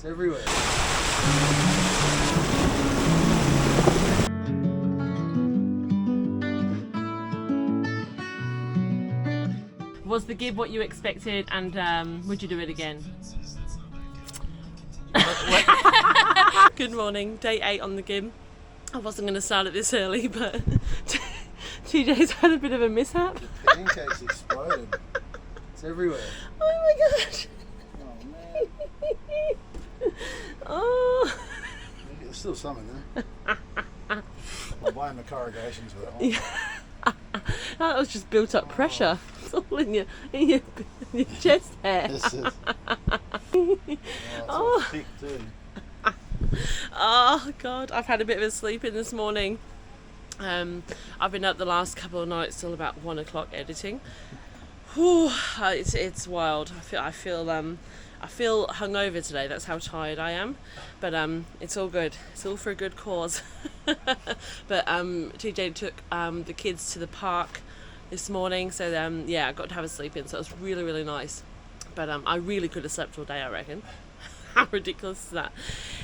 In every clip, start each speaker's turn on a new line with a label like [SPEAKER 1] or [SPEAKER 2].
[SPEAKER 1] It's everywhere.
[SPEAKER 2] Was the Gibb what you expected, and would you do it again? Good morning, day 8 on the Gibb. I wasn't going to start it this early, but TJ's had a bit of a mishap.
[SPEAKER 1] The pancake's exploded. It's everywhere.
[SPEAKER 2] Oh my god.
[SPEAKER 1] Oh man.
[SPEAKER 2] Oh.
[SPEAKER 1] There's still some in there. I'll blame the corrugations for that one.
[SPEAKER 2] Yeah. That was just built up pressure. It's all in your chest hair.
[SPEAKER 1] This is. It's all thick too.
[SPEAKER 2] Oh god, I've had a bit of a sleep in this morning. I've been up the last couple of nights till about 1 o'clock editing. Whew, it's wild. I feel hungover today. That's how tired I am. But it's all good. It's all for a good cause. But TJ took the kids to the park this morning, so yeah, I got to have a sleep in. So it was really, really nice. But I really could have slept all day, I reckon. How ridiculous is that?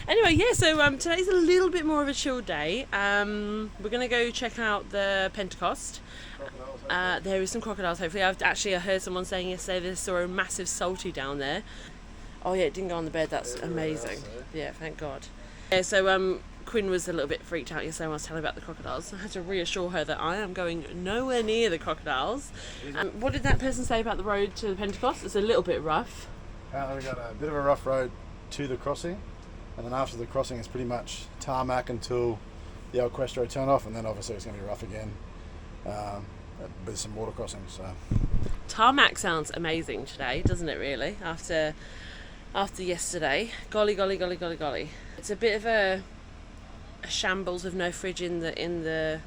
[SPEAKER 2] Anyway, yeah, so today's a little bit more of a chill day. We're going to go check out the Pentecost. There is some crocodiles, hopefully. I heard someone saying yesterday they saw a massive salty down there. Oh yeah, it didn't go on the bed. That's amazing. Yeah, thank God. Yeah, so Quinn was a little bit freaked out yesterday when I was telling her about the crocodiles. I had to reassure her that I am going nowhere near the crocodiles. What did that person say about the road to the Pentecost? It's a little bit rough.
[SPEAKER 1] We got a bit of a rough road to the crossing, and then after the crossing it's pretty much tarmac until the El Cuestro turn off, and then obviously it's going to be rough again with some water crossings. So
[SPEAKER 2] tarmac sounds amazing today, doesn't it? Really, after yesterday, golly. It's a bit of a shambles with no fridge in the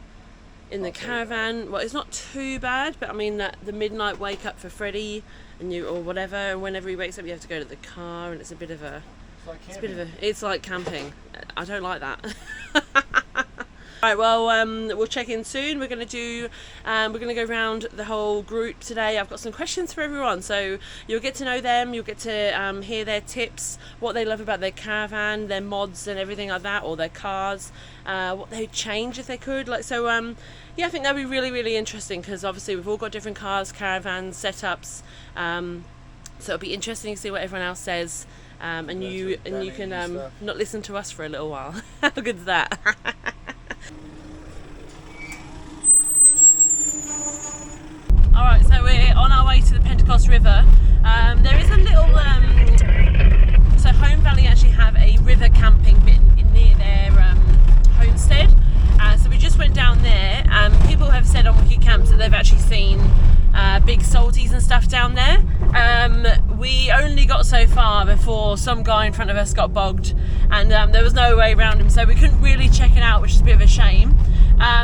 [SPEAKER 2] caravan. Well, it's not too bad, but I mean that the midnight wake up for Freddie or whatever, and whenever he wakes up you have to go to the car, and it's it's like camping. I don't like that. Right, well, we'll check in soon. We're going to go around the whole group today. I've got some questions for everyone, so you'll get to know them. You'll get to hear their tips, what they love about their caravan, their mods and everything like that, or their cars, what they'd change if they could. Yeah, I think that'd be really, really interesting, because obviously we've all got different cars, caravans, setups. So it'll be interesting to see what everyone else says, and you can not listen to us for a little while. How good's that? Alright, so we're on our way to the Pentecost River. There is a little, so Home Valley actually have a river camping bit near their homestead. So we just went down there. People have said on Wiki Camps that they've actually seen big salties and stuff down there. We only got so far before some guy in front of us got bogged, and there was no way around him, so we couldn't really check it out, which is a bit of a shame.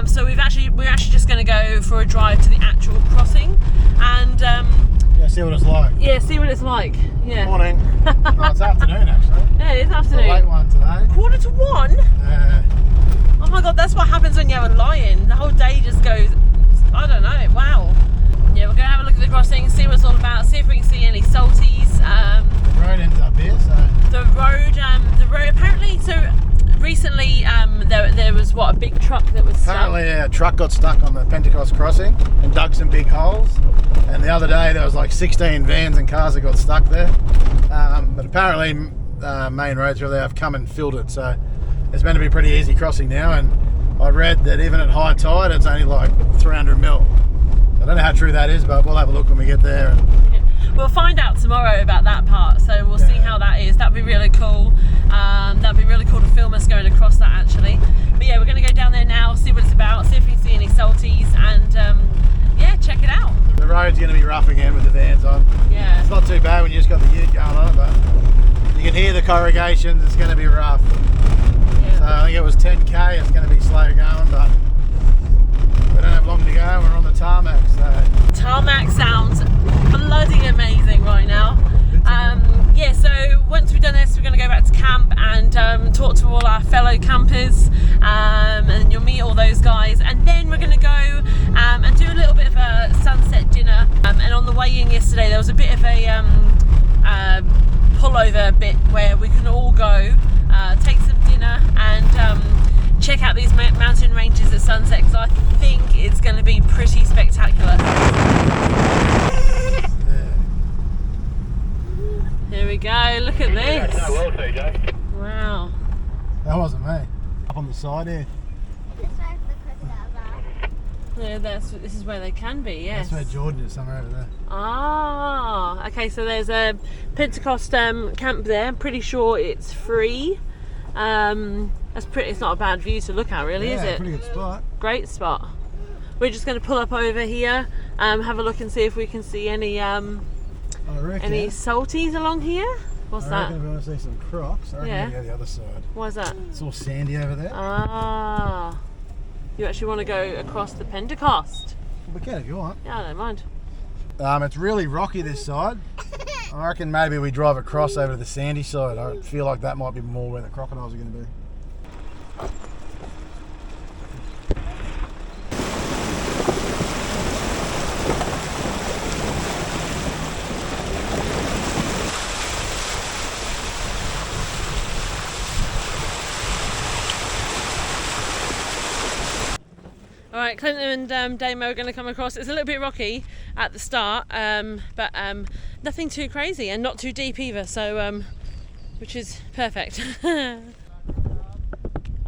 [SPEAKER 2] So we're actually just going to go for a drive to the actual crossing, and
[SPEAKER 1] yeah, see what it's like.
[SPEAKER 2] Yeah, see what it's like. Yeah.
[SPEAKER 1] Morning. Oh, it's afternoon actually.
[SPEAKER 2] Yeah, it is afternoon.
[SPEAKER 1] It's a late one today.
[SPEAKER 2] 1:45.
[SPEAKER 1] Yeah.
[SPEAKER 2] Oh my god, that's what happens when you have a lion. The whole day just goes, I don't know, wow. Yeah, we're going to have a look at the crossing, see what it's all about, see if we can see any salties.
[SPEAKER 1] The road ends up here, so...
[SPEAKER 2] The road, apparently, so recently there was, a big truck that was stuck?
[SPEAKER 1] Apparently a truck got stuck on the Pentecost crossing and dug some big holes. And the other day there was like 16 vans and cars that got stuck there. But apparently main roads really have come and filled it, so it's meant to be a pretty easy crossing now. And I read that even at high tide it's only like 300 mil. I don't know how true that is, but we'll have a look when we get there.
[SPEAKER 2] We'll find out tomorrow about that part, so we'll see how that is. That'd be really cool. That'd be really cool to film us going across that actually. But yeah, we're going to go down there now, see what it's about, see if we can see any salties, and yeah, check it out.
[SPEAKER 1] The road's going to be rough again with the vans on.
[SPEAKER 2] Yeah.
[SPEAKER 1] It's not too bad when you just got the ute going on it, but you can hear the corrugations. It's going to be rough. Yeah. So I think it was 10k. It's going to be slow going, but we don't have long to go. We're on the tarmac. So
[SPEAKER 2] tarmac sounds bloody amazing right now. Yeah, so once we've done this, we're going to go back to camp and talk to all our fellow campers, and you'll meet all those guys, and then we're going to go and do a little bit of a sunset dinner. And on the way in yesterday there was a bit of a pullover stopover bit where we can all go, take some dinner and check out these mountain ranges at sunset, because I think it's going to be pretty spectacular. Here we go, look at this. Wow.
[SPEAKER 1] That wasn't me. Up on the side here.
[SPEAKER 2] Yeah, this is where they can be, yes.
[SPEAKER 1] That's where Jordan is, somewhere over there.
[SPEAKER 2] Ah, okay, so there's a Pentecost camp there. I'm pretty sure it's free. It's not a bad view to look at, really, is it?
[SPEAKER 1] Pretty good spot.
[SPEAKER 2] Great spot. We're just going to pull up over here, have a look and see if we can see any salties along here. What's
[SPEAKER 1] I
[SPEAKER 2] that?
[SPEAKER 1] reckon if we want to see some crocs, I reckon we go the other side.
[SPEAKER 2] Why is that?
[SPEAKER 1] It's all sandy over there.
[SPEAKER 2] Ah, you actually want to go across the Pentecost?
[SPEAKER 1] We can if you want.
[SPEAKER 2] Yeah, I don't mind.
[SPEAKER 1] It's really rocky this side. I reckon maybe we drive across over to the sandy side. I feel like that might be more where the crocodiles are going to be.
[SPEAKER 2] Alright, Clinton and Damo are going to come across. It's a little bit rocky at the start, but nothing too crazy and not too deep either, so which is perfect.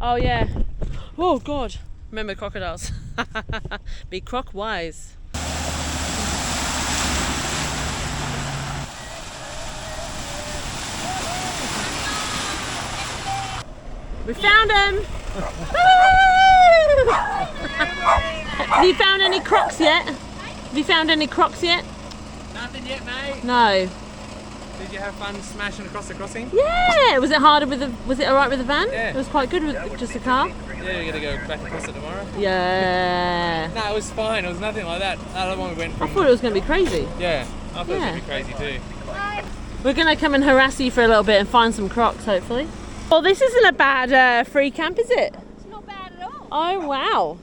[SPEAKER 2] Oh yeah. Oh god. Remember crocodiles. Be croc wise. We found him! Have you found any crocs yet? Have you found any crocs yet?
[SPEAKER 3] Nothing yet, mate.
[SPEAKER 2] No.
[SPEAKER 3] Did you have fun smashing across the crossing?
[SPEAKER 2] Yeah. Was it harder with the? Was it all right with the van?
[SPEAKER 3] Yeah.
[SPEAKER 2] It was quite good with just the car.
[SPEAKER 3] Yeah, you're gonna go back across it tomorrow.
[SPEAKER 2] Yeah.
[SPEAKER 3] No, it was fine. It was nothing like that. That other one we went
[SPEAKER 2] I
[SPEAKER 3] from.
[SPEAKER 2] thought it was going to be crazy.
[SPEAKER 3] Yeah, I thought it was gonna be crazy too.
[SPEAKER 2] We're going to come and harass you for a little bit and find some crocs, hopefully. Well, this isn't a bad free camp, is it?
[SPEAKER 4] It's not bad at all.
[SPEAKER 2] Oh wow.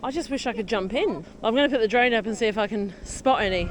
[SPEAKER 2] I just wish I could jump in. I'm going to put the drone up and see if I can spot any.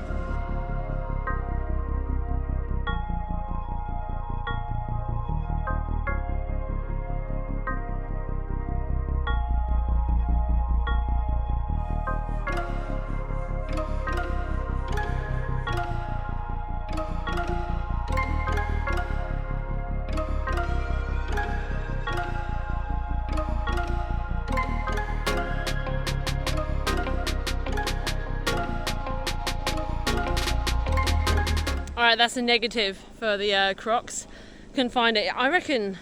[SPEAKER 2] Alright, that's a negative for the crocs. Couldn't find it. I reckon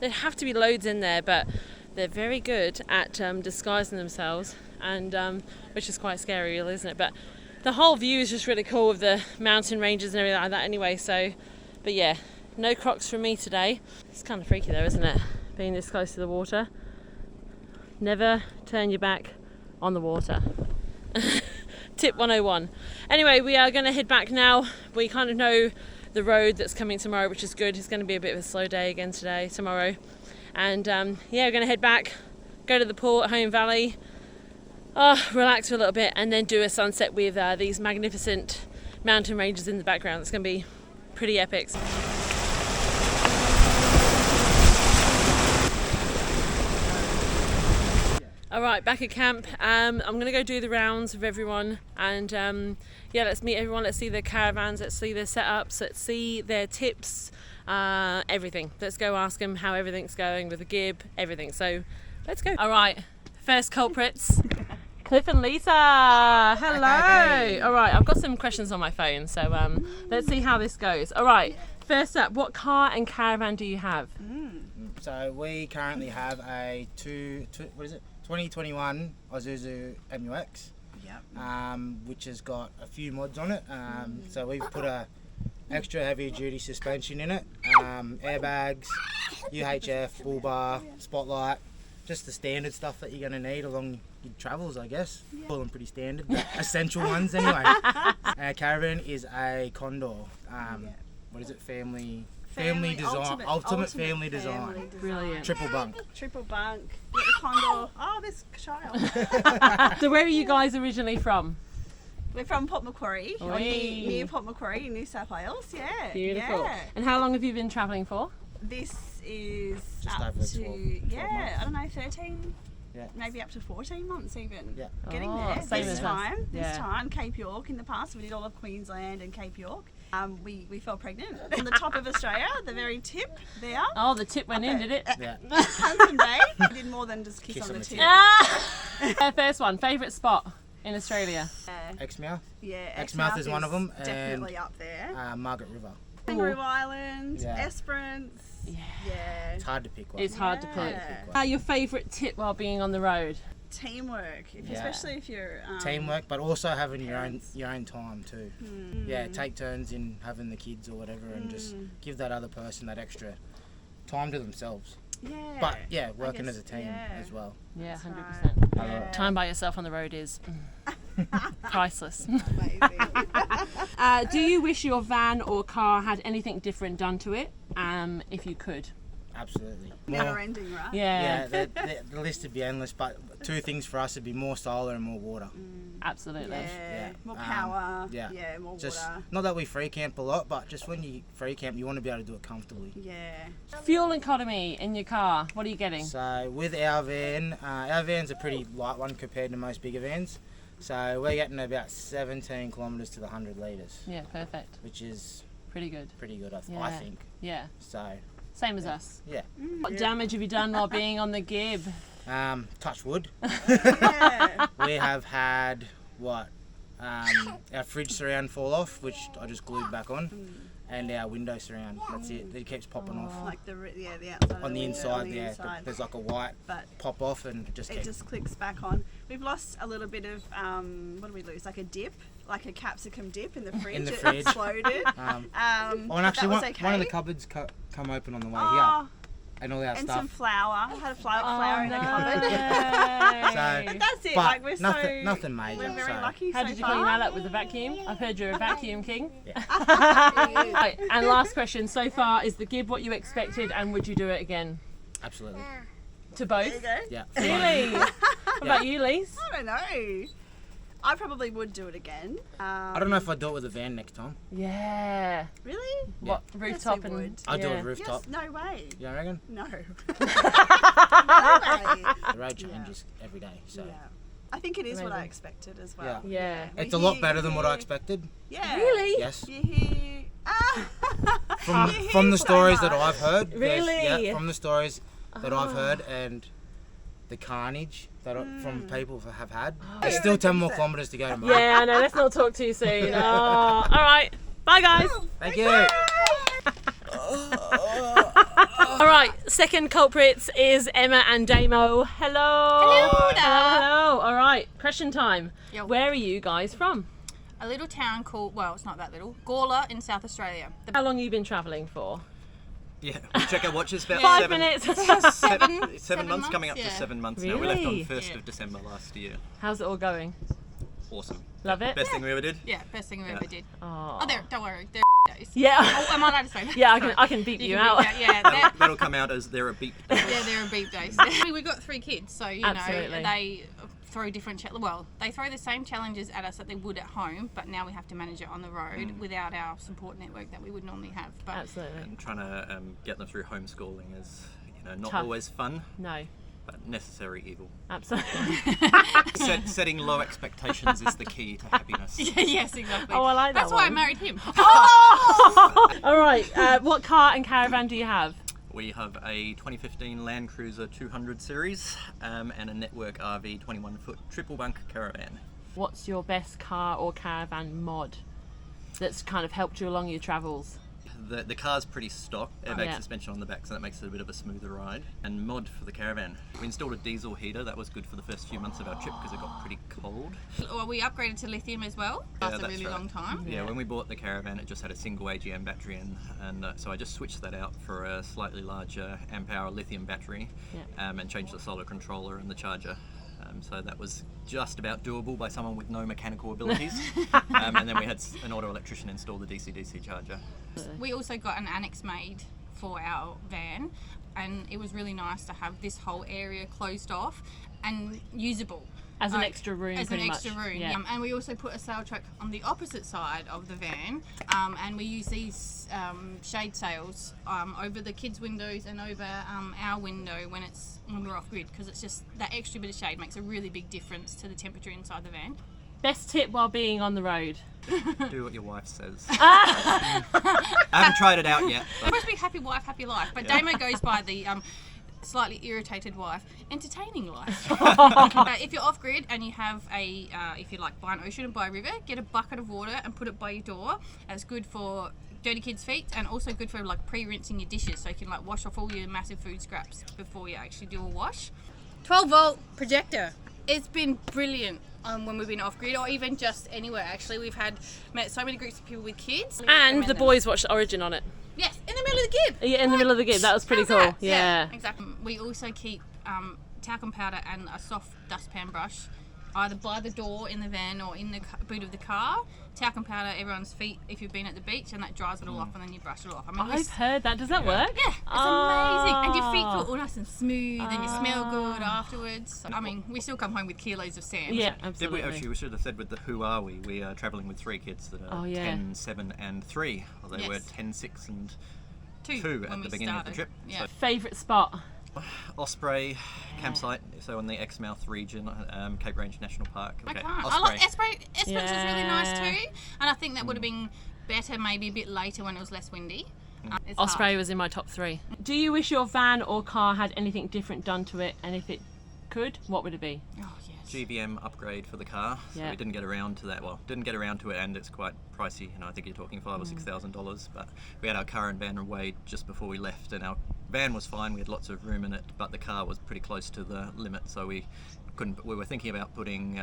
[SPEAKER 2] there'd have to be loads in there, but they're very good at disguising themselves, and which is quite scary, really, isn't it? But the whole view is just really cool with the mountain ranges and everything like that anyway, so, but yeah, no crocs from me today. It's kind of freaky though, isn't it? Being this close to the water. Never turn your back on the water. Tip 101. Anyway, we are going to head back now. We kind of know the road that's coming tomorrow, which is good. It's going to be a bit of a slow day again tomorrow. And yeah, we're going to head back, go to the pool at Home Valley, relax for a little bit, and then do a sunset with these magnificent mountain ranges in the background. It's going to be pretty epic. Alright, back at camp. I'm going to go do the rounds with everyone, and yeah, let's meet everyone, let's see their caravans, let's see their setups, let's see their tips, everything. Let's go ask them how everything's going with the Gibb, everything. So let's go. Alright, first culprits. Cliff and Lisa, hello. Alright, I've got some questions on my phone, so let's see how this goes. Alright, first up, what car and caravan do you have?
[SPEAKER 5] So we currently have a 2021 Isuzu MUX, which has got a few mods on it. So we've put a extra heavy duty suspension in it, airbags, UHF, bull bar, spotlight, just the standard stuff that you're going to need along your travels, I guess. Call them pretty standard, but essential ones anyway. Our caravan is a Condor. What is it? Family design, ultimate family design.
[SPEAKER 2] Brilliant.
[SPEAKER 5] Triple bunk.
[SPEAKER 4] Triple bunk. Get the Condor. Oh, this child.
[SPEAKER 2] So where are you guys originally from?
[SPEAKER 4] We're from Port Macquarie, or
[SPEAKER 2] Ooyy.
[SPEAKER 4] near Port Macquarie in New South Wales. Yeah.
[SPEAKER 2] Beautiful.
[SPEAKER 4] Yeah.
[SPEAKER 2] And how long have you been travelling for?
[SPEAKER 4] This is
[SPEAKER 5] Just
[SPEAKER 4] up
[SPEAKER 5] over
[SPEAKER 4] to
[SPEAKER 5] 12
[SPEAKER 4] yeah,
[SPEAKER 5] months.
[SPEAKER 4] I don't know, 13.
[SPEAKER 5] Yeah.
[SPEAKER 4] Maybe up to 14 months even.
[SPEAKER 5] Yeah.
[SPEAKER 4] Getting
[SPEAKER 2] Oh,
[SPEAKER 4] there.
[SPEAKER 2] same
[SPEAKER 4] This
[SPEAKER 2] as us.
[SPEAKER 4] time.
[SPEAKER 2] Yeah.
[SPEAKER 4] This time, Cape York in the past. We did all of Queensland and Cape York. We fell pregnant on the top of Australia, the very tip there.
[SPEAKER 2] Oh, the tip went in, did it?
[SPEAKER 5] Yeah.
[SPEAKER 4] Hudson Bay. We did more than just kiss
[SPEAKER 5] Kiss
[SPEAKER 4] on
[SPEAKER 5] on
[SPEAKER 4] the
[SPEAKER 5] the
[SPEAKER 4] tip.
[SPEAKER 5] tip.
[SPEAKER 2] Ah! First one, favourite spot in Australia?
[SPEAKER 5] Exmouth.
[SPEAKER 4] Yeah,
[SPEAKER 5] Exmouth is one of them,
[SPEAKER 4] Definitely
[SPEAKER 5] and-
[SPEAKER 4] up there.
[SPEAKER 5] Margaret River.
[SPEAKER 4] Kangaroo Island,
[SPEAKER 5] Yeah.
[SPEAKER 4] Esperance. Yeah.
[SPEAKER 5] It's hard to pick one.
[SPEAKER 2] It's hard to
[SPEAKER 4] Yeah.
[SPEAKER 2] pick. Your favourite tip while being on the road?
[SPEAKER 4] Teamwork,
[SPEAKER 5] Yeah.
[SPEAKER 4] especially if you're
[SPEAKER 5] Teamwork, but also having your own
[SPEAKER 4] parents.
[SPEAKER 5] time too.
[SPEAKER 4] Hmm.
[SPEAKER 5] Yeah, take turns in having the kids or whatever, and just give that other person that extra time to themselves.
[SPEAKER 4] Yeah.
[SPEAKER 5] But yeah, working
[SPEAKER 4] guess,
[SPEAKER 5] as a team
[SPEAKER 4] yeah.
[SPEAKER 5] as well.
[SPEAKER 2] Yeah,
[SPEAKER 4] That's
[SPEAKER 2] 100%.
[SPEAKER 4] right. Yeah.
[SPEAKER 2] Time by yourself on the road is priceless.
[SPEAKER 4] Amazing.
[SPEAKER 2] Do you wish your van or car had anything different done to it, if you could?
[SPEAKER 5] Absolutely.
[SPEAKER 4] Never ending, right?
[SPEAKER 2] Yeah,
[SPEAKER 5] Yeah, the list would be endless, but two things for us would be more solar and more water.
[SPEAKER 2] absolutely.
[SPEAKER 4] Yeah.
[SPEAKER 5] Yeah.
[SPEAKER 4] More power.
[SPEAKER 5] yeah.
[SPEAKER 4] More
[SPEAKER 5] Just
[SPEAKER 4] water.
[SPEAKER 5] not that we free camp a lot, but just when you free camp, you want to be able to do it comfortably.
[SPEAKER 4] Yeah.
[SPEAKER 2] Fuel economy in your car, what are you getting?
[SPEAKER 5] So with our van's a pretty light one compared to most bigger vans. So we're getting about 17 kilometres to the 100 litres,
[SPEAKER 2] Yeah, perfect.
[SPEAKER 5] which is
[SPEAKER 2] Pretty good.
[SPEAKER 5] pretty good, I
[SPEAKER 2] Yeah.
[SPEAKER 5] think.
[SPEAKER 2] Yeah,
[SPEAKER 5] So
[SPEAKER 2] same as us.
[SPEAKER 5] yeah,
[SPEAKER 2] What damage have you done while being on the Gibb?
[SPEAKER 5] touch wood.
[SPEAKER 4] Yeah.
[SPEAKER 5] We have had our fridge surround fall off, which I just glued back on, and our window surround. That's it. It keeps popping off.
[SPEAKER 4] Like the outside. of
[SPEAKER 5] On the
[SPEAKER 4] window,
[SPEAKER 5] inside,
[SPEAKER 4] on the
[SPEAKER 5] yeah,
[SPEAKER 4] inside.
[SPEAKER 5] there's like a white
[SPEAKER 4] But
[SPEAKER 5] pop off, and it just
[SPEAKER 4] it
[SPEAKER 5] keeps.
[SPEAKER 4] just clicks back on. We've lost a little bit of what did we lose? Like a dip, like a capsicum dip in the fridge.
[SPEAKER 5] the
[SPEAKER 4] It
[SPEAKER 5] fridge.
[SPEAKER 4] exploded.
[SPEAKER 5] Oh, and
[SPEAKER 4] but
[SPEAKER 5] actually,
[SPEAKER 4] that was
[SPEAKER 5] one
[SPEAKER 4] okay.
[SPEAKER 5] of the cupboards come open on the way
[SPEAKER 4] Oh,
[SPEAKER 5] here, and all our
[SPEAKER 4] and some
[SPEAKER 5] stuff.
[SPEAKER 4] flour. I had a flour in a cupboard.
[SPEAKER 5] So,
[SPEAKER 4] And that's it.
[SPEAKER 5] but
[SPEAKER 4] Like we're
[SPEAKER 5] nothing major.
[SPEAKER 4] We're very
[SPEAKER 5] so.
[SPEAKER 4] lucky
[SPEAKER 2] How
[SPEAKER 4] so
[SPEAKER 2] did you
[SPEAKER 4] far.
[SPEAKER 2] clean that up with the vacuum? I've heard you're a vacuum king.
[SPEAKER 5] Yeah.
[SPEAKER 2] Right, and last question, so far, is the Gibb what you expected and would you do it again?
[SPEAKER 5] Absolutely.
[SPEAKER 2] To
[SPEAKER 4] There
[SPEAKER 2] both?
[SPEAKER 4] you go.
[SPEAKER 5] Yeah.
[SPEAKER 2] Really? What about you, Lise?
[SPEAKER 4] I don't know. I probably would do it again.
[SPEAKER 5] I don't know if I'd do it with a van next time.
[SPEAKER 2] Yeah.
[SPEAKER 4] Really?
[SPEAKER 2] What, rooftop
[SPEAKER 4] we
[SPEAKER 2] and...
[SPEAKER 4] would.
[SPEAKER 5] I'd do
[SPEAKER 2] yeah.
[SPEAKER 5] it rooftop.
[SPEAKER 4] Yes. No way.
[SPEAKER 5] You reckon?
[SPEAKER 4] No. no way.
[SPEAKER 5] The road changes every day, so
[SPEAKER 4] Yeah. I think it is what I
[SPEAKER 2] Amazing.
[SPEAKER 4] expected as well.
[SPEAKER 2] Yeah.
[SPEAKER 5] it's a lot better than what I expected.
[SPEAKER 4] Yeah.
[SPEAKER 2] Really?
[SPEAKER 5] Yes.
[SPEAKER 4] You hear.
[SPEAKER 5] From the stories that I've heard.
[SPEAKER 2] Really?
[SPEAKER 5] Yeah, from the stories that I've heard and the carnage that from people have had. There's still 10 more kilometres to go tomorrow.
[SPEAKER 2] Yeah, I know, let's not talk too soon. Oh, all right. Bye, guys.
[SPEAKER 5] Thank you.
[SPEAKER 2] All right, second culprits is Emma and Damo. Hello. Hello. All right, question time.
[SPEAKER 6] Yo.
[SPEAKER 2] Where are you guys from?
[SPEAKER 6] A little town called, well, it's not that little, Gawler in South Australia.
[SPEAKER 2] How long have you been travelling for?
[SPEAKER 7] Yeah, we check our watches about
[SPEAKER 2] 5
[SPEAKER 7] seven,
[SPEAKER 2] minutes.
[SPEAKER 7] seven months, coming up
[SPEAKER 6] yeah.
[SPEAKER 7] to 7 months now. We left on
[SPEAKER 2] Really?
[SPEAKER 7] 1st
[SPEAKER 6] Yeah.
[SPEAKER 7] of December last year.
[SPEAKER 2] How's it all going?
[SPEAKER 7] Awesome.
[SPEAKER 2] Love it?
[SPEAKER 7] Best thing we ever did.
[SPEAKER 6] Yeah, best thing we ever did.
[SPEAKER 2] Oh,
[SPEAKER 6] Oh, don't worry, they're days.
[SPEAKER 2] yeah.
[SPEAKER 6] Oh, am I allowed to say that?
[SPEAKER 2] Yeah,
[SPEAKER 6] Sorry.
[SPEAKER 2] I can beep you
[SPEAKER 6] can
[SPEAKER 2] out.
[SPEAKER 6] beep that, Yeah,
[SPEAKER 7] That'll come out as they're a beep.
[SPEAKER 6] they're a beep days. We got 3 kids, so you
[SPEAKER 2] Absolutely.
[SPEAKER 6] know they throw different. They throw the same challenges at us that they would at home, but now we have to manage it on the road without our support network that we would normally have. But
[SPEAKER 2] Absolutely.
[SPEAKER 7] And trying to get them through homeschooling is, not
[SPEAKER 2] Tough.
[SPEAKER 7] always fun,
[SPEAKER 2] No,
[SPEAKER 7] but necessary evil.
[SPEAKER 2] absolutely.
[SPEAKER 7] Setting low expectations is the key to happiness.
[SPEAKER 6] yes, exactly.
[SPEAKER 2] Oh, I like that
[SPEAKER 6] That's why I
[SPEAKER 2] one.
[SPEAKER 6] married him.
[SPEAKER 2] All right, what car and caravan do you have?
[SPEAKER 7] We have a 2015 Land Cruiser 200 series and a Network RV 21-foot triple bunk caravan.
[SPEAKER 2] What's your best car or caravan mod that's kind of helped you along your travels?
[SPEAKER 7] The car's pretty stock, airbag
[SPEAKER 2] Yeah.
[SPEAKER 7] suspension on the back, so that makes it a bit of a smoother ride. And mod for the caravan. We installed a diesel heater, that was good for the first few months of our trip because it got pretty cold.
[SPEAKER 6] Well, we upgraded to lithium as well. That's a
[SPEAKER 7] that's
[SPEAKER 6] really
[SPEAKER 7] right.
[SPEAKER 6] um, long time.
[SPEAKER 7] Yeah, when we bought the caravan it just had a single AGM battery and so I just switched that out for a slightly larger amp hour lithium battery and changed the solar controller and the charger. So that was just about doable by someone with no mechanical abilities. And then we had an auto electrician install the DC-DC charger.
[SPEAKER 6] We also got an annex made for our van, and it was really nice to have this whole area closed off and usable.
[SPEAKER 2] As an extra room,
[SPEAKER 6] as
[SPEAKER 2] pretty
[SPEAKER 6] an extra
[SPEAKER 2] much.
[SPEAKER 6] room.
[SPEAKER 2] Yeah.
[SPEAKER 6] And we also put a sail track on the opposite side of the van, and we use these shade sails over the kids' windows and over our window when we're off grid, because it's just that extra bit of shade makes a really big difference to the temperature inside the van.
[SPEAKER 2] Best tip while being on the road.
[SPEAKER 7] Do what your wife says. I haven't tried it out yet.
[SPEAKER 6] It's supposed to be happy wife, happy life, but Damo goes by the slightly irritated wife, entertaining life. If you're off grid and you have if you like by an ocean or by a river, get a bucket of water and put it by your door. That's good for dirty kids' feet and also good for like pre-rinsing your dishes, so you can like wash off all your massive food scraps before you actually do a wash. 12-volt projector. It's been brilliant when we've been off grid, or even just anywhere. Actually, we've met so many groups of people with kids.
[SPEAKER 2] And the boys watched Origin on it.
[SPEAKER 6] Yes, in the middle of the Gibb.
[SPEAKER 2] Yeah, in the middle of the Gibb. That was pretty cool.
[SPEAKER 6] That?
[SPEAKER 2] Yeah.
[SPEAKER 6] Exactly. We also keep talcum powder and a soft dustpan brush either by the door in the van or in the boot of the car. Talcum powder everyone's feet if you've been at the beach, and that dries it all off, and then you brush it off. I mean,
[SPEAKER 2] I've heard that. Does that work?
[SPEAKER 6] Yeah, it's amazing. And your feet feel all nice and smooth, and you smell good afterwards. I mean, we still come home with kilos of sand.
[SPEAKER 2] Yeah,
[SPEAKER 7] Did
[SPEAKER 2] absolutely.
[SPEAKER 7] we actually? We should have said with the Who Are We? We are travelling with 3 kids that are 10, 7, and 3. Well, they were 10, 6, and 2 at the beginning of the trip.
[SPEAKER 6] Yeah.
[SPEAKER 7] So,
[SPEAKER 2] Favourite spot?
[SPEAKER 7] Osprey campsite, so in the Exmouth region, Cape Range National Park.
[SPEAKER 6] I
[SPEAKER 7] Okay,
[SPEAKER 6] can't.
[SPEAKER 7] Osprey.
[SPEAKER 6] I like Osprey. Osprey was really nice
[SPEAKER 2] Yeah.
[SPEAKER 6] too, and I think that would have been better maybe a bit later when it was less windy. It's
[SPEAKER 2] Osprey
[SPEAKER 6] hard.
[SPEAKER 2] was in my top 3. Do you wish your van or car had anything different done to it? And if it could, what would it be?
[SPEAKER 6] Oh yes.
[SPEAKER 7] GVM upgrade for the car, so
[SPEAKER 2] Yeah.
[SPEAKER 7] we didn't get around to that. Well, didn't get around to it, and it's quite pricey. You know, I think you're talking $5,000 or $6,000. But we had our car and van weighed just before we left, and our van was fine. We had lots of room in it, but the car was pretty close to the limit, so we couldn't. We were thinking about putting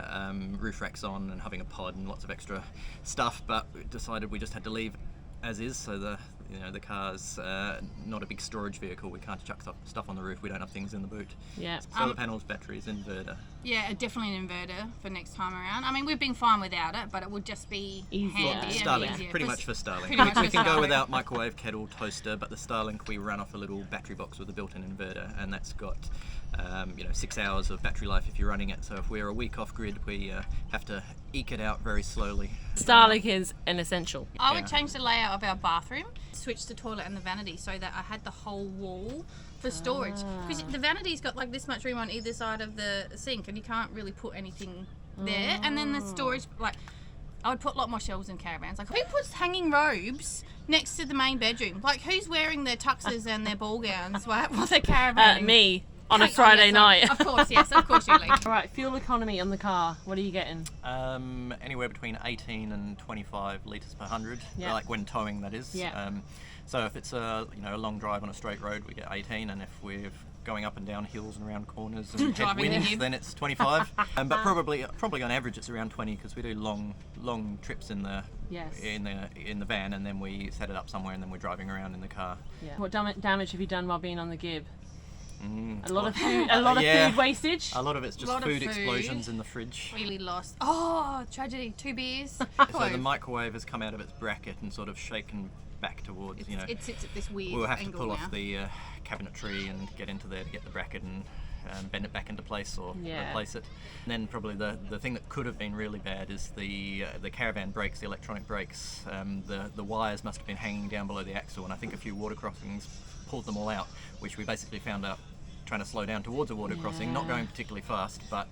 [SPEAKER 7] roof racks on and having a pod and lots of extra stuff, but we decided we just had to leave as is. So the car's not a big storage vehicle. We can't chuck stuff on the roof. We don't have things in the boot.
[SPEAKER 2] Yeah.
[SPEAKER 7] Solar panels, batteries, inverter.
[SPEAKER 6] Yeah, definitely an inverter for next time around. I mean, we've been fine without it, but it would just be
[SPEAKER 2] Easier.
[SPEAKER 6] handy and
[SPEAKER 7] Starlink,
[SPEAKER 6] easier.
[SPEAKER 7] pretty much for Starlink.
[SPEAKER 6] pretty much
[SPEAKER 7] We
[SPEAKER 6] for
[SPEAKER 7] can go
[SPEAKER 6] Starlink.
[SPEAKER 7] without microwave, kettle, toaster, but the Starlink we run off a little battery box with a built-in inverter, and that's got 6 hours of battery life if you're running it. So if we're a week off grid, we have to eke it out very slowly.
[SPEAKER 2] Starlink is an essential.
[SPEAKER 6] I would change the layout of our bathroom, switch the toilet and the vanity so that I had the whole wall for storage. Because the vanity's got like this much room on either side of the sink, and you can't really put anything there. And then the storage, like, I would put a lot more shelves in caravans. Like, who puts hanging robes next to the main bedroom? Like, who's wearing their tuxes and their ball gowns while they're caravanning?
[SPEAKER 2] Me on a
[SPEAKER 6] Oh, yeah,
[SPEAKER 2] Friday
[SPEAKER 6] sorry.
[SPEAKER 2] night.
[SPEAKER 6] Of course, yes, of course, Julie.
[SPEAKER 2] All right, fuel economy on the car. What are you getting?
[SPEAKER 7] Anywhere between 18 and 25 litres per 100,
[SPEAKER 2] Yeah.
[SPEAKER 7] like when towing, that is.
[SPEAKER 2] Yeah.
[SPEAKER 7] So if it's a long drive on a straight road, we get 18, and if we're going up and down hills and around corners and
[SPEAKER 6] Driving the
[SPEAKER 7] headwinds,
[SPEAKER 6] Gibb.
[SPEAKER 7] then it's 25. But probably on average it's around 20, because we do long trips in the
[SPEAKER 2] Yes.
[SPEAKER 7] in the van, and then we set it up somewhere, and then we're driving around in the car.
[SPEAKER 2] Yeah. What damage have you done while being on the Gibb?
[SPEAKER 7] Mm.
[SPEAKER 2] A lot of food. A lot of
[SPEAKER 7] Yeah.
[SPEAKER 2] food wastage.
[SPEAKER 7] A lot of it's just
[SPEAKER 6] Lot of
[SPEAKER 7] food
[SPEAKER 6] food.
[SPEAKER 7] explosions in the fridge.
[SPEAKER 6] Really lost. Oh, tragedy. 2 beers.
[SPEAKER 7] So the microwave has come out of its bracket and sort of shaken back towards,
[SPEAKER 6] It sits at this weird
[SPEAKER 7] we'll have to
[SPEAKER 6] angle
[SPEAKER 7] pull
[SPEAKER 6] now.
[SPEAKER 7] off the cabinetry and get into there to get the bracket and bend it back into place or
[SPEAKER 2] Yeah.
[SPEAKER 7] replace it. And then probably the thing that could have been really bad is the caravan brakes, the electronic brakes. The wires must have been hanging down below the axle, and I think a few water crossings pulled them all out, which we basically found out trying to slow down towards a water crossing, not going particularly fast, but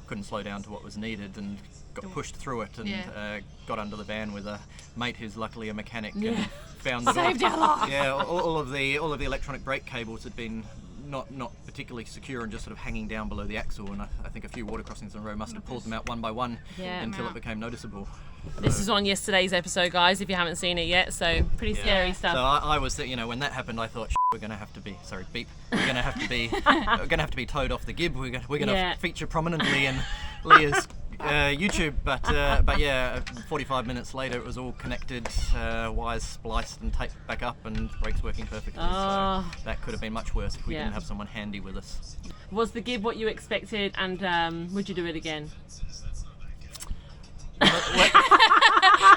[SPEAKER 7] couldn't slow down to what was needed and got pushed through it, and got under the van with a mate who's luckily a mechanic and found that
[SPEAKER 6] Saved our life.
[SPEAKER 7] yeah, all of the electronic brake cables had been not particularly secure and just sort of hanging down below the axle, and I think a few water crossings in a row must have pulled them out one by one until it became noticeable.
[SPEAKER 2] This is on yesterday's episode, guys, if you haven't seen it yet, so pretty scary stuff.
[SPEAKER 7] So I was, when that happened, I thought we're going to have to be, we're going to have to be towed off the Gibb. We're going to feature prominently in Leah's YouTube, but yeah, 45 minutes later it was all connected, wires spliced and taped back up, and brakes working perfectly. So that could have been much worse if we didn't have someone handy with us.
[SPEAKER 2] Was the Gibb what you expected, and would you do it again?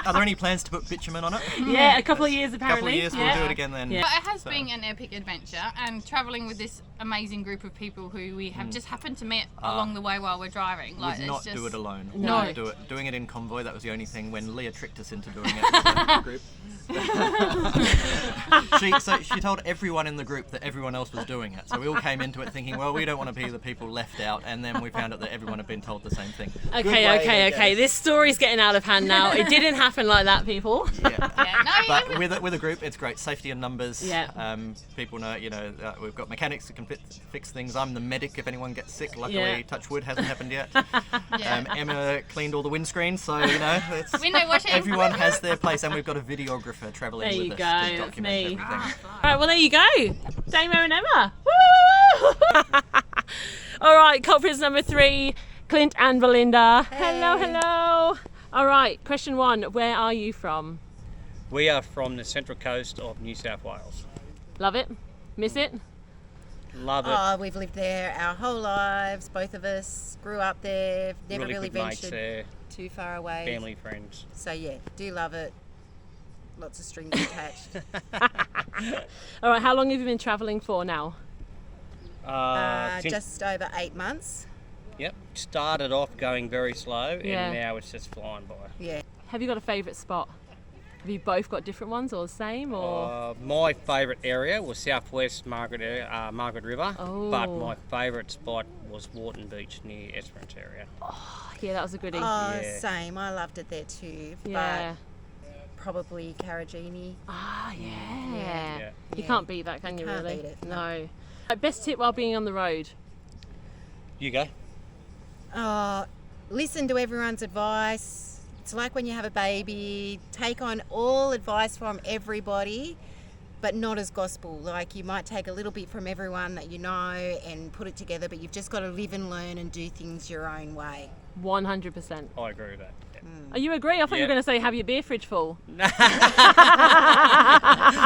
[SPEAKER 7] Are there any plans to put bitumen on it?
[SPEAKER 2] Yeah, a couple of years apparently.
[SPEAKER 7] Couple of years,
[SPEAKER 2] yeah.
[SPEAKER 7] we'll do it again then.
[SPEAKER 2] Yeah.
[SPEAKER 6] But it has been an epic adventure, and travelling with this amazing group of people who we have just happened to meet along the way while we're driving. Like,
[SPEAKER 7] Would not do it alone.
[SPEAKER 2] No.
[SPEAKER 7] Wouldn't do it. Doing it in convoy, that was the only thing when Leah tricked us into doing it with the group. she told everyone in the group that everyone else was doing it. So we all came into it thinking, well, we don't want to be the people left out, and then we found out that everyone had been told the same thing.
[SPEAKER 2] Okay. This story's getting out of hand now. It didn't happen like that, people.
[SPEAKER 7] Yeah.
[SPEAKER 6] Yeah, no,
[SPEAKER 7] But with a group, it's great. Safety in numbers.
[SPEAKER 2] Yeah.
[SPEAKER 7] People know, we've got mechanics that can fix things. I'm the medic if anyone gets sick. Luckily, touch wood, hasn't happened yet. Emma cleaned all the windscreens, so it's
[SPEAKER 6] window washing.
[SPEAKER 7] everyone has their place, and we've got a videographer travelling
[SPEAKER 2] There
[SPEAKER 7] with
[SPEAKER 2] you
[SPEAKER 7] us
[SPEAKER 2] go,
[SPEAKER 7] to
[SPEAKER 2] that's
[SPEAKER 7] document
[SPEAKER 2] me.
[SPEAKER 7] everything.
[SPEAKER 2] All right, well there you go, Damo and Emma. Woo! All right, culprits number 3, Clint and Belinda. Hello. All right, question 1, where are you from?
[SPEAKER 8] We are from the central coast of New South Wales.
[SPEAKER 2] Love it? Miss it?
[SPEAKER 8] Love it.
[SPEAKER 9] Oh, we've lived there our whole lives. Both of us grew up there. Never really
[SPEAKER 8] good mates
[SPEAKER 9] ventured
[SPEAKER 8] there,
[SPEAKER 9] too far away.
[SPEAKER 8] family, friends.
[SPEAKER 9] So yeah, do love it. Lots of strings attached.
[SPEAKER 2] All right, how long have you been travelling for now?
[SPEAKER 8] Since-
[SPEAKER 9] Just over 8 months.
[SPEAKER 8] Yep. Started off going very slow,
[SPEAKER 2] Yeah.
[SPEAKER 8] and now it's just flying by.
[SPEAKER 9] Yeah.
[SPEAKER 2] Have you got a favourite spot? Have you both got different ones or the same? Or
[SPEAKER 8] My favourite area was southwest Margaret River,
[SPEAKER 2] Oh.
[SPEAKER 8] but my favourite spot was Warton Beach near Esperance area.
[SPEAKER 2] yeah, that was a goodie.
[SPEAKER 9] Oh,
[SPEAKER 8] Yeah.
[SPEAKER 9] same. I loved it there too.
[SPEAKER 2] yeah.
[SPEAKER 9] But probably Carragini.
[SPEAKER 2] Ah, yeah.
[SPEAKER 8] Yeah.
[SPEAKER 2] You
[SPEAKER 9] Yeah.
[SPEAKER 2] can't beat that, can you?
[SPEAKER 9] Can't
[SPEAKER 2] Really?
[SPEAKER 9] beat it,
[SPEAKER 2] No. Best tip while being on the road.
[SPEAKER 8] You go.
[SPEAKER 9] Listen to everyone's advice. It's like when you have a baby. Take on all advice from everybody, but not as gospel. Like, you might take a little bit from everyone that you know and put it together, but you've just got to live and learn and do things your own way.
[SPEAKER 2] 100%.
[SPEAKER 8] I agree with that. Yeah.
[SPEAKER 2] Oh, you agree? I thought you were
[SPEAKER 8] Yeah.
[SPEAKER 2] going to say have your beer fridge full.
[SPEAKER 8] I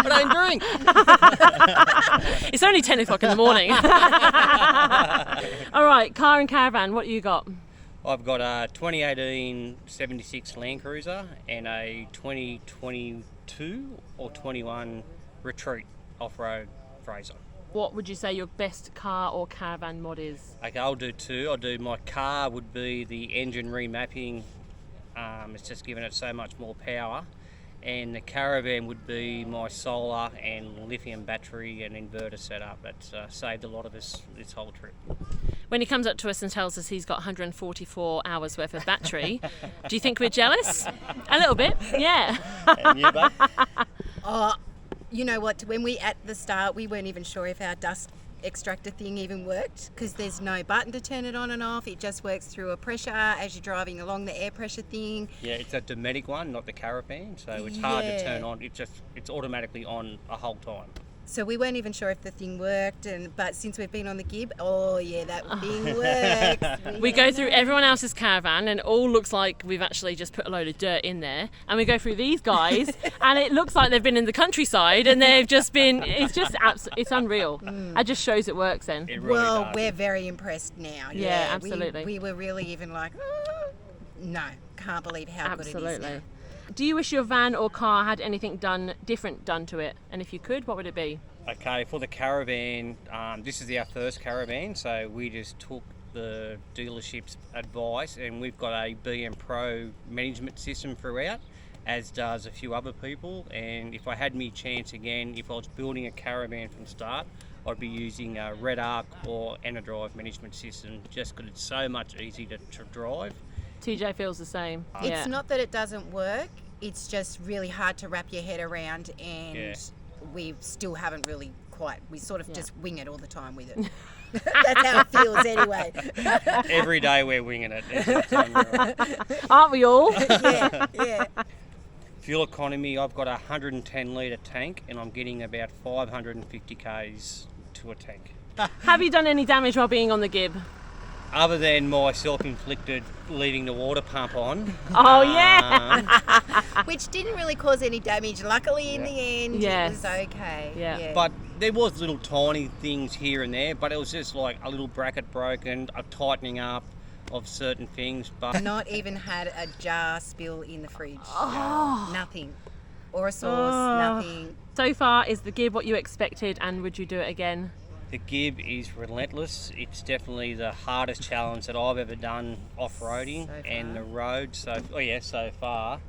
[SPEAKER 8] don't drink.
[SPEAKER 2] It's only 10 o'clock in the morning. All right, car and caravan, what you got?
[SPEAKER 8] I've got a 2018 76 Land Cruiser and a 2022 or 21 Retreat off-road Fraser.
[SPEAKER 2] What would you say your best car or caravan mod is?
[SPEAKER 8] Okay, I'll do two. My car would be the engine remapping. It's just given it so much more power. And the caravan would be my solar and lithium battery and inverter setup. That's saved a lot of us this whole trip.
[SPEAKER 2] When he comes up to us and tells us he's got 144 hours worth of battery, do you think we're jealous? A little bit, yeah.
[SPEAKER 8] And you, babe?
[SPEAKER 9] Oh, you know what? When at the start, we weren't even sure if our dust extractor thing even worked, because there's no button to turn it on and off. It just works through a pressure as you're driving along, the air pressure thing.
[SPEAKER 8] Yeah, it's a Dometic one, not the Caravan, so it's hard to turn on. It's automatically on a whole time.
[SPEAKER 9] So we weren't even sure if the thing worked, but since we've been on the Gibb, oh yeah, that thing works.
[SPEAKER 2] We go through everyone else's caravan and it all looks like we've actually just put a load of dirt in there, and we go through these guys and it looks like they've been in the countryside and they've just been, it's unreal. It just shows it works then.
[SPEAKER 8] It really
[SPEAKER 9] Well,
[SPEAKER 8] does.
[SPEAKER 9] we're very impressed now.
[SPEAKER 2] Yeah, absolutely.
[SPEAKER 9] We were really even like, no, can't believe how good it is
[SPEAKER 2] Absolutely.
[SPEAKER 9] now.
[SPEAKER 2] Do you wish your van or car had anything different done to it? And if you could, what would it be?
[SPEAKER 8] Okay, for the caravan, this is our first caravan, so we just took the dealership's advice, and we've got a BM Pro management system throughout, as does a few other people. And if I had me chance again, if I was building a caravan from the start, I'd be using a Red Arc or Enerdrive management system, just because it's so much easier to drive.
[SPEAKER 2] TJ feels the same.
[SPEAKER 9] It's not that it doesn't work, it's just really hard to wrap your head around, and we still haven't really quite, we sort of just wing it all the time with it. That's how it feels anyway.
[SPEAKER 8] Every day we're winging it. It's unreal.
[SPEAKER 2] Aren't we all?
[SPEAKER 9] Yeah.
[SPEAKER 8] Fuel economy, I've got a 110 litre tank and I'm getting about 550 k's to a tank.
[SPEAKER 2] Have you done any damage while being on the Gibb?
[SPEAKER 8] Other than my self-inflicted leaving the water pump on.
[SPEAKER 2] Oh, yeah.
[SPEAKER 9] Which didn't really cause any damage. Luckily, in the end,
[SPEAKER 2] Yes.
[SPEAKER 9] it was okay.
[SPEAKER 2] Yeah.
[SPEAKER 8] But there was little tiny things here and there, but it was just like a little bracket broken, a tightening up, of certain things, but
[SPEAKER 9] Not even had a jar spill in the fridge. Nothing. Or a sauce, nothing.
[SPEAKER 2] So far, is the Gibb what you expected, and would you do it again?
[SPEAKER 8] the Gibb is relentless. It's definitely the hardest challenge that I've ever done off-roading and the road. So far.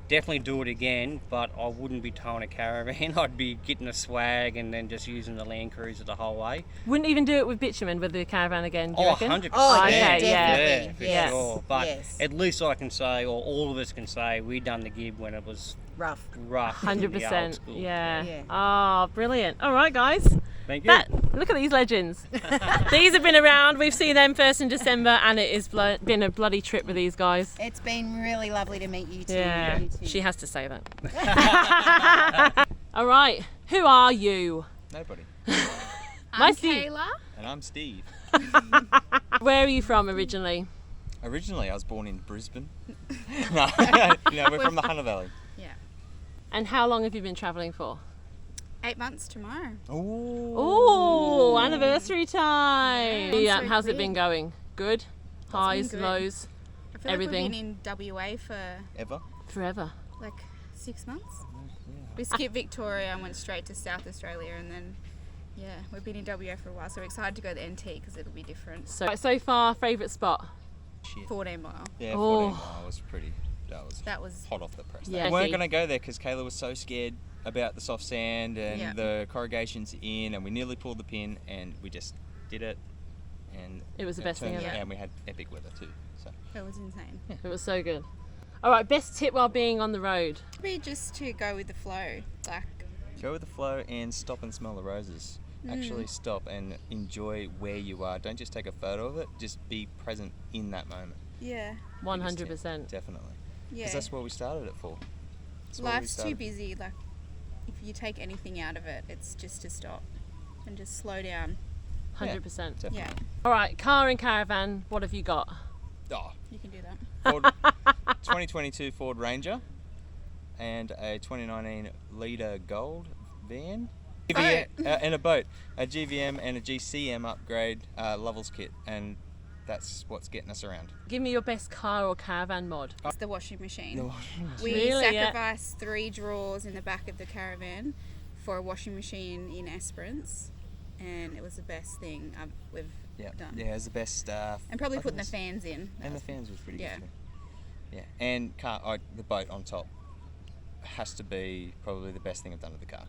[SPEAKER 8] Definitely do it again, but I wouldn't be towing a caravan. I'd be getting a swag and then just using the Land Cruiser the whole way.
[SPEAKER 2] Wouldn't even do it with bitumen with the caravan again, do you reckon?
[SPEAKER 8] 100%.
[SPEAKER 9] Oh,
[SPEAKER 2] okay,
[SPEAKER 9] yeah,
[SPEAKER 8] for
[SPEAKER 9] yes.
[SPEAKER 8] sure. But
[SPEAKER 9] Yes.
[SPEAKER 8] at least I can say, or all of us can say, we done the Gibb when it was
[SPEAKER 9] Rough.
[SPEAKER 8] rough. in the old
[SPEAKER 2] 100%.
[SPEAKER 8] school.
[SPEAKER 2] Yeah.
[SPEAKER 9] Yeah.
[SPEAKER 2] Oh, brilliant. All right, guys.
[SPEAKER 8] Thank you.
[SPEAKER 2] Look at these legends. These have been around. We've seen them first in December, and it has been a bloody trip with these guys.
[SPEAKER 9] It's been really lovely to meet you two.
[SPEAKER 2] Yeah,
[SPEAKER 9] You two.
[SPEAKER 2] she has to say that. All right, who are you?
[SPEAKER 10] Nobody.
[SPEAKER 2] I'm
[SPEAKER 6] Kayla.
[SPEAKER 10] And I'm Steve.
[SPEAKER 2] Where are you from originally?
[SPEAKER 10] Originally, I was born in Brisbane. No, we're from the Hunter Valley.
[SPEAKER 2] And how long have you been travelling for?
[SPEAKER 6] 8 months tomorrow.
[SPEAKER 2] Oh, anniversary time.
[SPEAKER 6] Yeah, so
[SPEAKER 2] how's it
[SPEAKER 6] weird.
[SPEAKER 2] been going? Good? Highs,
[SPEAKER 6] good.
[SPEAKER 2] lows,
[SPEAKER 6] I feel
[SPEAKER 2] everything?
[SPEAKER 6] like we've been in WA for
[SPEAKER 10] Ever?
[SPEAKER 2] Forever.
[SPEAKER 6] like 6 months. We skipped Victoria and went straight to South Australia, and then we've been in WA for a while, so we're excited to go to the NT because it'll be different.
[SPEAKER 2] So far, favourite spot?
[SPEAKER 6] 14 mile.
[SPEAKER 10] Yeah,
[SPEAKER 2] Oh.
[SPEAKER 10] 14 mile was pretty. That was hot off the press.
[SPEAKER 2] Yeah.
[SPEAKER 10] We weren't going to go there because Kayla was so scared about the soft sand and
[SPEAKER 6] Yeah.
[SPEAKER 10] the corrugations in, and we nearly pulled the pin, and we just did it. And
[SPEAKER 2] It was the best thing
[SPEAKER 10] turned
[SPEAKER 2] ever.
[SPEAKER 10] out- And we had epic weather too. So
[SPEAKER 6] That was insane.
[SPEAKER 2] It was so good. All right, best tip while being on the road?
[SPEAKER 6] Probably just to go with the flow. Like,
[SPEAKER 10] go with the flow and stop and smell the roses. Actually stop and enjoy where you are. Don't just take a photo of it. Just be present in that moment.
[SPEAKER 6] yeah.
[SPEAKER 2] 100%.
[SPEAKER 10] Definitely.
[SPEAKER 6] Yeah.
[SPEAKER 10] Because that's what we started it for. That's what we
[SPEAKER 6] Life's too
[SPEAKER 10] started.
[SPEAKER 6] busy. Like, if you take anything out of it, it's just to stop and just slow down.
[SPEAKER 2] 100%.
[SPEAKER 10] Definitely.
[SPEAKER 6] Yeah,
[SPEAKER 2] All right, car and caravan, what have you got?
[SPEAKER 10] Oh,
[SPEAKER 6] you can do that.
[SPEAKER 10] Ford, 2022 Ford Ranger and a 2019 Leader Gold van.
[SPEAKER 6] Boat.
[SPEAKER 10] And a boat, a GVM and a GCM upgrade levels kit, and that's what's getting us around.
[SPEAKER 2] Give me your best car or caravan mod.
[SPEAKER 6] It's the washing machine. We
[SPEAKER 2] Really? Yeah.
[SPEAKER 6] sacrificed 3 drawers in the back of the caravan for a washing machine in Esperance, and it was the best thing we've done.
[SPEAKER 10] Yeah, it's the best.
[SPEAKER 6] And probably putting the fans in.
[SPEAKER 10] And the fans was pretty
[SPEAKER 6] Yeah.
[SPEAKER 10] good too. Yeah, and the boat on top has to be probably the best thing I've done to the car.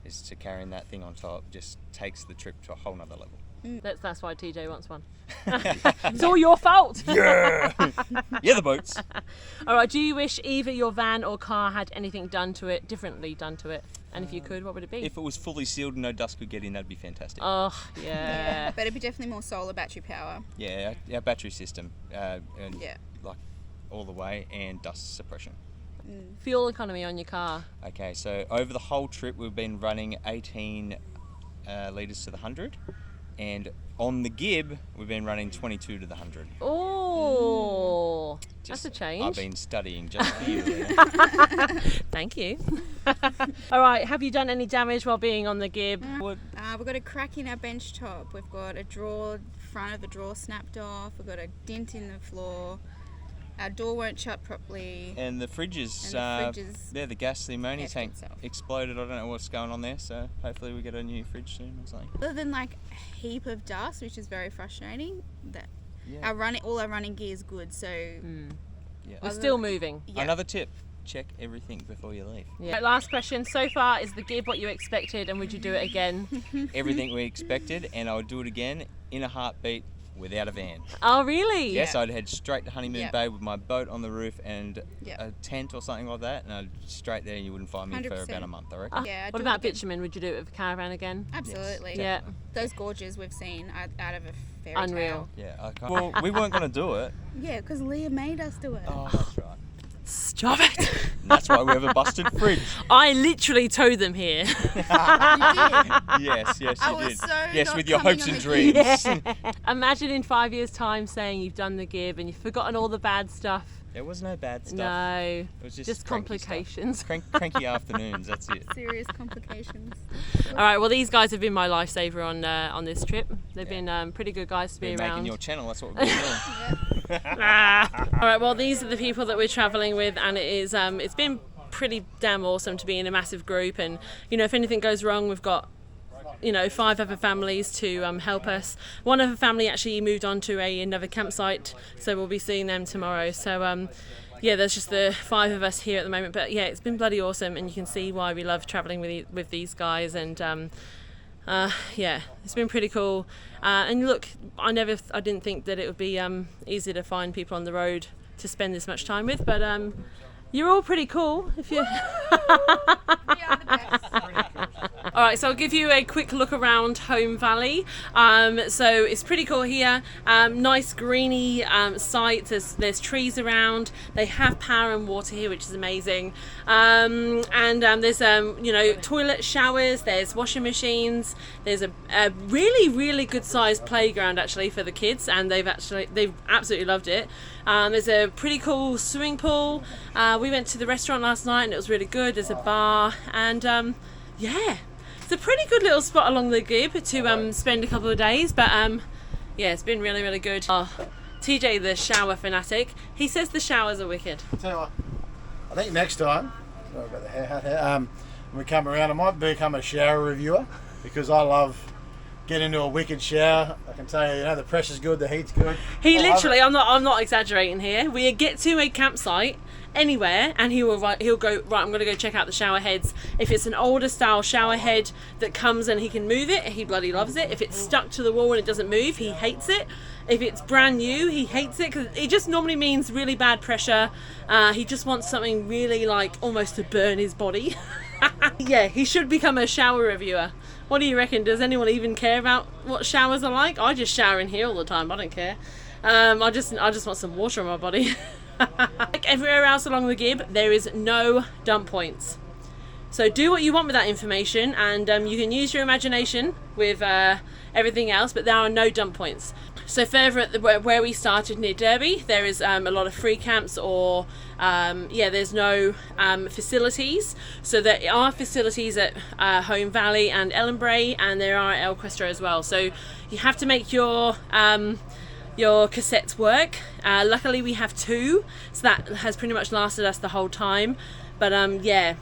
[SPEAKER 10] Is to carrying that thing on top just takes the trip to a whole nother level.
[SPEAKER 2] That's why TJ wants one. It's all your fault.
[SPEAKER 10] Yeah, yeah, the boats.
[SPEAKER 2] All right, do you wish either your van or car had anything differently done to it? And if you could, what would it be?
[SPEAKER 10] If it was fully sealed and no dust could get in, that'd be fantastic.
[SPEAKER 2] Oh, yeah.
[SPEAKER 6] But it'd be definitely more solar battery power.
[SPEAKER 10] Yeah, our battery system, and
[SPEAKER 6] Yeah.
[SPEAKER 10] like all the way, and dust suppression.
[SPEAKER 2] Fuel economy on your car.
[SPEAKER 10] Okay, so over the whole trip we've been running 18 litres to the 100, and on the Gibb we've been running 22 to the 100.
[SPEAKER 2] Oh, that's a
[SPEAKER 10] I've
[SPEAKER 2] change.
[SPEAKER 10] been studying just for you. Leah.
[SPEAKER 2] Thank you. All right, have you done any damage while being on the Gibb?
[SPEAKER 10] What?
[SPEAKER 6] We've got a crack in our bench top. We've got a front of the drawer snapped off. We've got a dent in the floor. Our door won't shut properly.
[SPEAKER 10] And the fridges,
[SPEAKER 6] And the fridges
[SPEAKER 10] the gas, the ammonia
[SPEAKER 6] kept
[SPEAKER 10] tank
[SPEAKER 6] itself.
[SPEAKER 10] exploded. I don't know what's going on there, so hopefully we get a new fridge soon or something.
[SPEAKER 6] Other than like a heap of dust, which is very frustrating, that
[SPEAKER 10] Yeah.
[SPEAKER 6] all our running gear is good. So
[SPEAKER 10] Yeah.
[SPEAKER 2] We're still moving.
[SPEAKER 6] yeah.
[SPEAKER 10] Another tip, check everything before you leave.
[SPEAKER 2] Yeah. Last question. So far, is the Gibb what you expected, and would you do it again?
[SPEAKER 10] Everything we expected, and I would do it again in a heartbeat without a van.
[SPEAKER 2] Oh, really?
[SPEAKER 10] Yes, I'd head straight to Honeymoon
[SPEAKER 6] Yep.
[SPEAKER 10] Bay with my boat on the roof and
[SPEAKER 6] Yep.
[SPEAKER 10] a tent or something like that, and I'd straight there and you wouldn't find me for
[SPEAKER 6] 100%.
[SPEAKER 10] about a month, I reckon.
[SPEAKER 6] Yeah, I'd
[SPEAKER 2] What
[SPEAKER 6] do
[SPEAKER 2] about
[SPEAKER 6] it again.
[SPEAKER 2] bitumen? Would you do it with a caravan again?
[SPEAKER 6] Absolutely.
[SPEAKER 2] Yeah.
[SPEAKER 6] Those gorges we've seen are out of a fairy
[SPEAKER 2] Unreal.
[SPEAKER 10] Yeah, well, we weren't going to do it.
[SPEAKER 6] tale. Yeah, because Leah made us do it.
[SPEAKER 10] Oh, that's right.
[SPEAKER 2] Stop it.
[SPEAKER 10] And that's why we have a busted fridge.
[SPEAKER 2] I literally towed them here.
[SPEAKER 6] You did.
[SPEAKER 10] Yes, you
[SPEAKER 6] I was
[SPEAKER 10] did.
[SPEAKER 6] so
[SPEAKER 10] Yes,
[SPEAKER 6] not
[SPEAKER 10] with your
[SPEAKER 6] coming
[SPEAKER 10] hopes
[SPEAKER 6] on
[SPEAKER 10] and
[SPEAKER 6] the
[SPEAKER 10] dreams.
[SPEAKER 2] Yeah. Imagine in 5 years' time saying you've done the Gibb and you've forgotten all the bad stuff.
[SPEAKER 10] There was no bad stuff.
[SPEAKER 2] No,
[SPEAKER 10] It was just cranky stuff.
[SPEAKER 2] complications.
[SPEAKER 10] Cranky afternoons, that's it.
[SPEAKER 6] Serious complications.
[SPEAKER 2] All right, well, these guys have been my lifesaver on this trip. They've been pretty good guys to be
[SPEAKER 10] Been
[SPEAKER 2] around.
[SPEAKER 10] making your channel, that's what we've been doing.
[SPEAKER 6] Yep.
[SPEAKER 2] All right, well, these are the people that we're traveling with, and it is it's been pretty damn awesome to be in a massive group. And you know, if anything goes wrong, we've got, you know, 5 other families to help us. One other family actually moved on to another campsite, so we'll be seeing them tomorrow. So yeah, there's just the 5 of us here at the moment, but yeah, it's been bloody awesome, and you can see why we love traveling with these guys. And yeah, it's been pretty cool. And look, I didn't think that it would be easy to find people on the road to spend this much time with, but you're all pretty cool. If you all right, so I'll give you a quick look around Home Valley. So it's pretty cool here. Nice greeny site. There's trees around. They have power and water here, which is amazing. And there's you know, toilet, showers. There's washing machines. There's a really good sized playground actually for the kids, and they've absolutely loved it. There's a pretty cool swimming pool. We went to the restaurant last night and it was really good. There's a bar, and yeah, it's a pretty good little spot along the Gibb to spend a couple of days. But yeah, it's been really good. TJ, the shower fanatic, he says the showers are wicked.
[SPEAKER 1] I'll tell you what, I think next time, sorry about the hair hat here, when we come around, I might become a shower reviewer, because I love get into a wicked shower. I can tell you, you know, the pressure's good, the heat's good.
[SPEAKER 2] He literally, I'm not exaggerating here. We get to a campsite anywhere and he'll go, right, I'm going to go check out the shower heads. If it's an older style shower head that comes and he can move it, he bloody loves it. If it's stuck to the wall and it doesn't move, he hates it. If it's brand new, he hates it, because it just normally means really bad pressure. He just wants something really like almost to burn his body. Yeah, he should become a shower reviewer. What do you reckon? Does anyone even care about what showers are like? I just shower in here all the time. I don't care. I just want some water on my body. Like everywhere else along the Gibb, there is no dump points. So do what you want with that information, and you can use your imagination with everything else, but there are no dump points. So further at where we started near Derby, there is a lot of free camps, or yeah, there's no facilities. So there are facilities at Home Valley and Ellenbray, and there are at El Questro as well. So you have to make your cassettes work. Luckily we have 2, so that has pretty much lasted us the whole time. But yeah,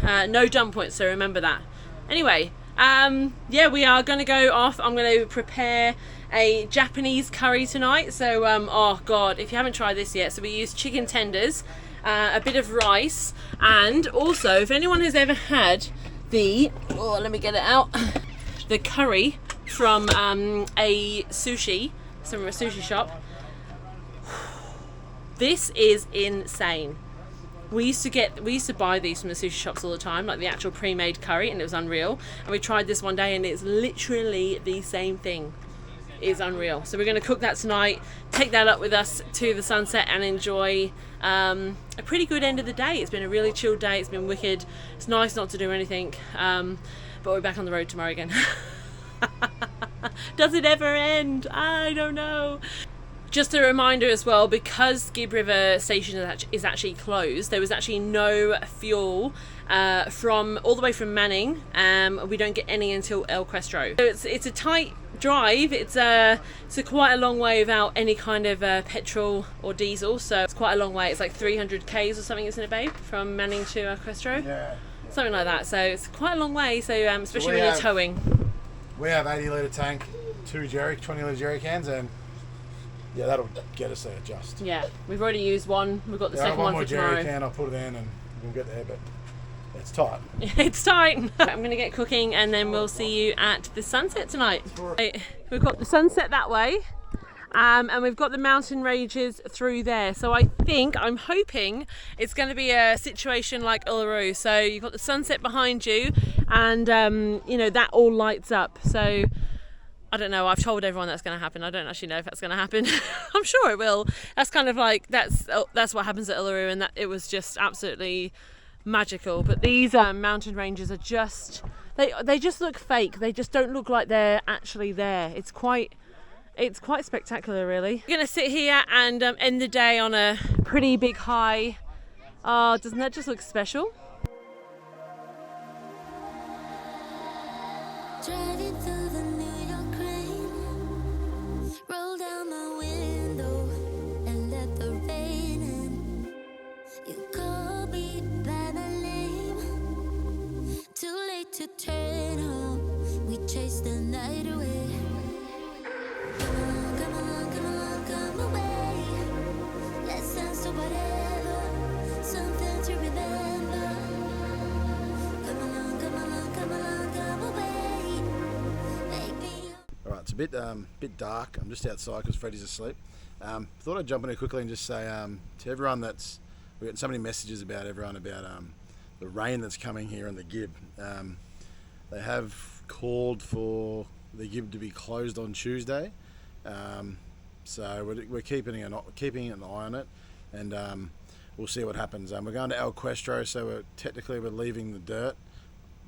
[SPEAKER 2] no dump points, so remember that. Anyway, yeah, we are going to go off. I'm going to prepare a Japanese curry tonight. So oh god, if you haven't tried this yet, so we use chicken tenders, a bit of rice, and also if anyone has ever had the, oh, let me get it out, the curry from a sushi shop, this is insane. We used to buy these from the sushi shops all the time, like the actual pre-made curry, and it was unreal. And we tried this one day and it's literally the same thing. It's unreal. So we're going to cook that tonight, take that up with us to the sunset, and enjoy a pretty good end of the day. It's been a really chilled day. It's been wicked. It's nice not to do anything, but we're back on the road tomorrow again. Does it ever end? I don't know. Just a reminder as well, because Gibb River Station is actually closed, there was actually no fuel from all the way from Manning. We don't get any until El Questro. So it's a tight drive. It's quite a long way without any kind of petrol or diesel. So it's quite a long way. It's like 300 k's or something, isn't it, babe? From Manning to El Questro? Yeah. Something like that. So it's quite a long way. So especially when you're towing.
[SPEAKER 1] We have 80 litre tank, 2 20 litre jerry cans, and yeah, that'll get us there just.
[SPEAKER 2] Yeah, we've already used one. We've got the second one for tomorrow.
[SPEAKER 1] One more jerry can, I'll put it in and we'll get there, but it's tight.
[SPEAKER 2] It's tight. I'm going to get cooking and then we'll see you at the sunset tonight. We've got the sunset that way, and we've got the mountain ranges through there. So I'm hoping it's going to be a situation like Uluru. So you've got the sunset behind you, and you know, that all lights up. So I don't know, I've told everyone that's going to happen. I don't actually know if that's going to happen. I'm sure it will. That's kind of like, that's what happens at Uluru, and that it was just absolutely magical. But these mountain ranges are just, they just look fake. They just don't look like they're actually there. It's quite spectacular, really. We're going to sit here and end the day on a pretty big high. Doesn't that just look special?
[SPEAKER 11] Driving through the New York rain, roll down my window.
[SPEAKER 1] bit dark. I'm just outside because Freddie's asleep. Thought I'd jump in here quickly and just say to everyone we've got so many messages about everyone about the rain that's coming here in the Gibb. They have called for the Gibb to be closed on Tuesday, so we're keeping an eye on it, and we'll see what happens. We're going to El Questro, so we're leaving the dirt,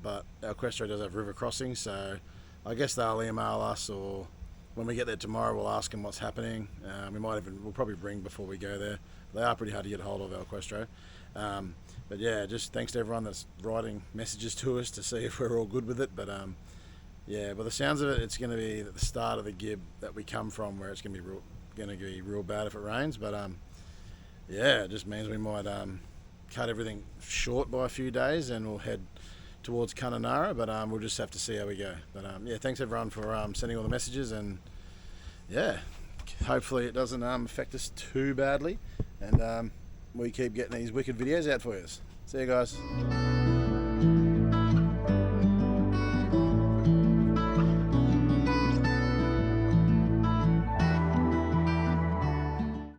[SPEAKER 1] but El Questro does have river crossings, so I guess they'll email us, or when we get there tomorrow we'll ask them what's happening. We'll probably ring before we go there. They are pretty hard to get hold of, El Questro. But yeah, just thanks to everyone that's writing messages to us to see if we're all good with it. But yeah, by the sounds of it, it's going to be at the start of the Gibb that we come from, where it's going to be real bad if it rains. But yeah, it just means we might cut everything short by a few days, and we'll head towards Kununurra. But we'll just have to see how we go. But yeah, thanks everyone for sending all the messages, and yeah, hopefully it doesn't affect us too badly, and we keep getting these wicked videos out for you. See you guys.